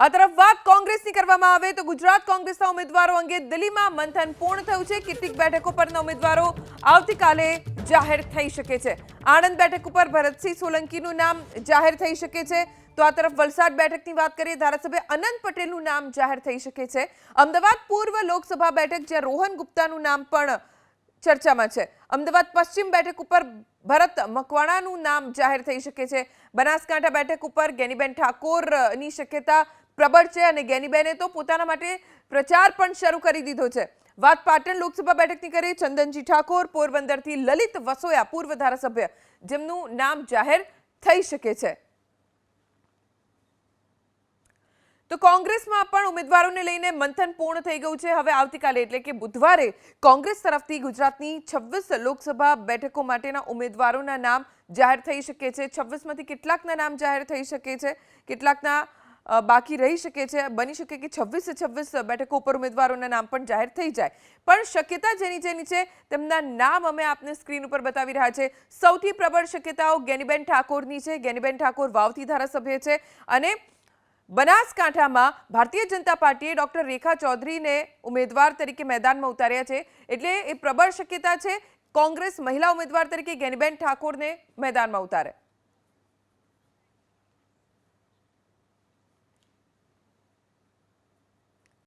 આ તરફ વાત કોંગ્રેસની કરવામાં આવે તો ગુજરાત કોંગ્રેસના ઉમેદવારો અંગે દિલ્હીમાં મંથન પૂર્ણ થયું છે। કેટલીક બેઠકો પરના ઉમેદવારો આવતીકાલે જાહેર થઈ શકે છે। આણંદ બેઠક ઉપર ભરતસિંહ સોલંકીનું નામ જાહેર થઈ શકે છે। તો આ તરફ વલસાડ બેઠકની વાત કરીએ, ધારાસભ્ય અનંત પટેલનું નામ જાહેર થઈ શકે છે। અમદાવાદ પૂર્વ લોકસભા બેઠક જ્યાં રોહન ગુપ્તાનું નામ પણ ચર્ચામાં છે। અમદાવાદ પશ્ચિમ બેઠક ઉપર ભરત મકવાણાનું નામ જાહેર થઈ શકે છે। બનાસકાંઠા બેઠક ઉપર ગેનીબેન ઠાકોરની શક્યતા પ્રબળ છે અને ગેનીબેને તો પોતાના માટે પ્રચાર પણ શરૂ કરી દીધો છે। વાત પાટણ લોકસભા બેઠકની કરીએ, ચંદનજી ઠાકોર, પોરબંદરથી લલિત વસોયા પૂર્વ ધારાસભ્ય જેમનું નામ જાહેર થઈ શકે છે। તો કોંગ્રેસમાં પણ ઉમેદવારોને લઈને મંથન પૂર્ણ થઈ ગયું છે। હવે આવતીકાલે એટલે કે બુધવારે કોંગ્રેસ તરફથી ગુજરાતની 26 લોકસભા બેઠકો માટેના ઉમેદવારોના નામ જાહેર થઈ શકે છે। 26માંથી કેટલાકના નામ જાહેર થઈ શકે છે, કેટલાકના બાકી રહી શકે છે। બની શકે કે 26 બેઠકો ઉપર ઉમેદવારોના નામ પણ જાહેર થઈ જાય, પણ શક્યતા જેની છે તેમના નામ અમે આપને સ્ક્રીન ઉપર બતાવી રહ્યા છે। સૌથી પ્રબળ શક્યતાઓ ગેનીબેન ઠાકોરની છે। ગેનીબેન ઠાકોર વાવથી ધારાસભ્ય છે અને બનાસકાંઠામાં ભારતીય જનતા પાર્ટીએ ડોક્ટર રેખા ચૌધરીને ઉમેદવાર તરીકે મેદાનમાં ઉતાર્યા છે, એટલે એ પ્રબળ શક્યતા છે કોંગ્રેસ મહિલા ઉમેદવાર તરીકે ગેનીબેન ઠાકોરને મેદાનમાં ઉતારે।